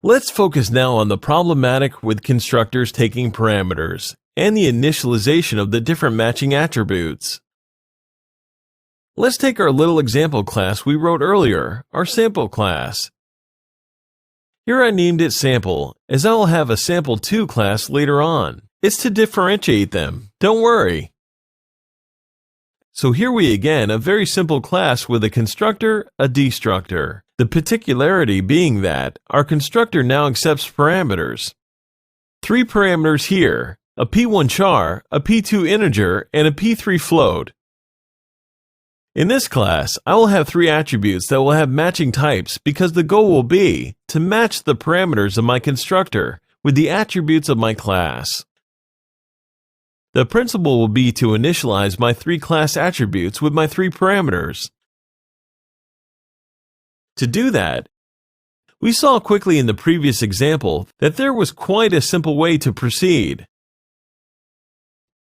Let's focus now on the problematic with constructors taking parameters and the initialization of the different matching attributes. Let's take our little example class we wrote earlier, our sample class. Here I named it sample, as I will have a sample2 class later on. It's to differentiate them, don't worry. So here we again a very simple class with a constructor, a destructor. The particularity being that our constructor now accepts parameters. 3 parameters here, a p1 char, a p2 integer, and a p3 float. In this class, I will have 3 attributes that will have matching types because the goal will be to match the parameters of my constructor with the attributes of my class. The principle will be to initialize my 3 class attributes with my 3 parameters. To do that, we saw quickly in the previous example that there was quite a simple way to proceed.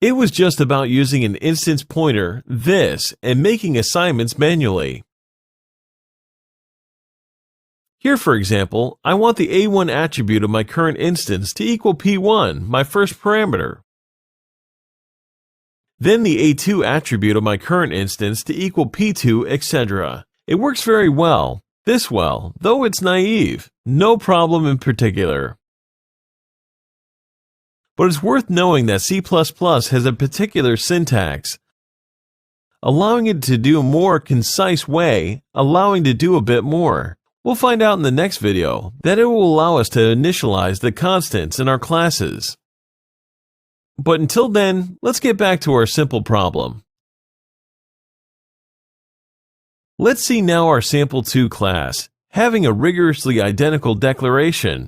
It was just about using an instance pointer, this, and making assignments manually. Here, for example, I want the A1 attribute of my current instance to equal P1, my first parameter. Then the A2 attribute of my current instance to equal P2, etc. It works very well, this well, though it's naive, no problem in particular. But it's worth knowing that C++ has a particular syntax, allowing it to do a more concise way, allowing to do a bit more. We'll find out in the next video that it will allow us to initialize the constants in our classes. But until then, let's get back to our simple problem. Let's see now our sample2 class, having a rigorously identical declaration,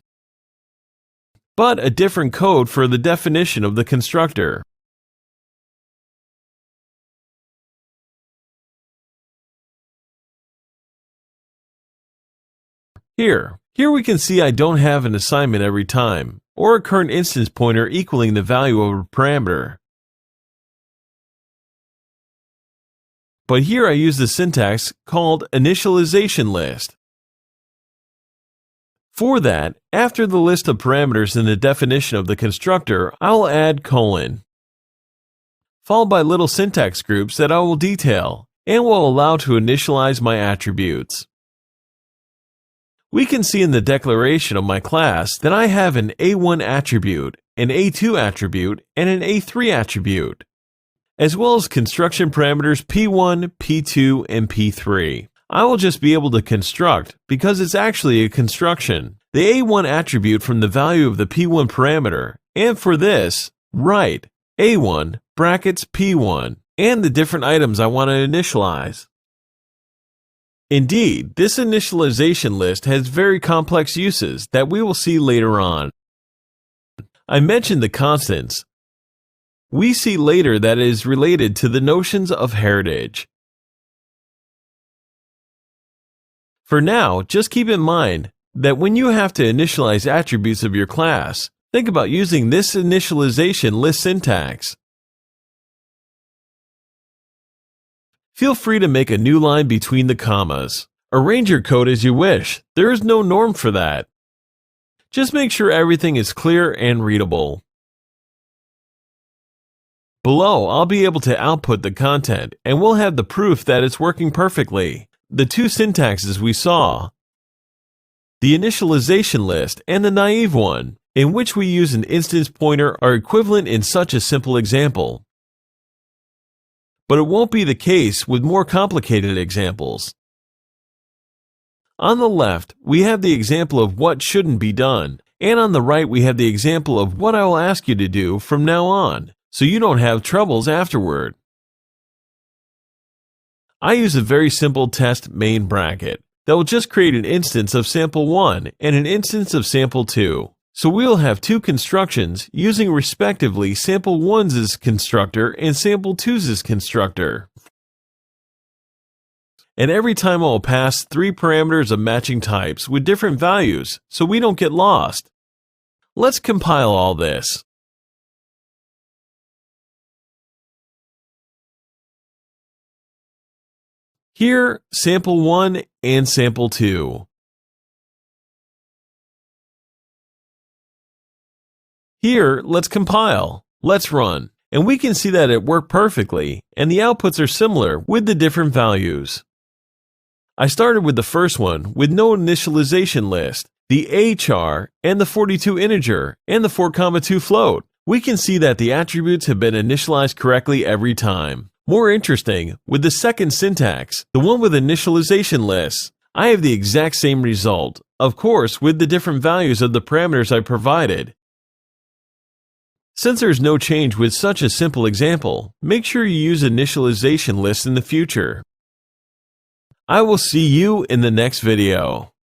but a different code for the definition of the constructor. Here we can see I don't have an assignment every time, or a current instance pointer equaling the value of a parameter. But here I use the syntax called initialization list. For that, after the list of parameters in the definition of the constructor, I'll add colon, followed by little syntax groups that I will detail, and will allow to initialize my attributes. We can see in the declaration of my class that I have an A1 attribute, an A2 attribute, and an A3 attribute, as well as construction parameters P1, P2, and P3. I will just be able to construct because it's actually a construction, the A1 attribute from the value of the P1 parameter, and for this, write A1 brackets P1 and the different items I want to initialize. Indeed, this initialization list has very complex uses that we will see later on. I mentioned the constants. We see later that it is related to the notions of heritage. For now, just keep in mind that when you have to initialize attributes of your class, think about using this initialization list syntax. Feel free to make a new line between the commas. Arrange your code as you wish. There is no norm for that. Just make sure everything is clear and readable. Below, I'll be able to output the content, and we'll have the proof that it's working perfectly. The 2 syntaxes we saw, the initialization list and the naive one, in which we use an instance pointer, are equivalent in such a simple example. But it won't be the case with more complicated examples. On the left, we have the example of what shouldn't be done, and on the right we have the example of what I will ask you to do from now on, so you don't have troubles afterward. I use a very simple test main bracket that will just create an instance of sample1 and an instance of sample2. So we'll have 2 constructions using respectively sample1's constructor and sample2's constructor. And every time I'll pass 3 parameters of matching types with different values so we don't get lost. Let's compile all this. Here, sample1 and sample2. Here, let's compile. Let's run. And we can see that it worked perfectly, and the outputs are similar with the different values. I started with the first one with no initialization list, the A char, and the 42 integer, and the 4,2 float. We can see that the attributes have been initialized correctly every time. More interesting, with the second syntax, the one with initialization lists, I have the exact same result, of course with the different values of the parameters I provided. Since there's no change with such a simple example, make sure you use initialization lists in the future. I will see you in the next video.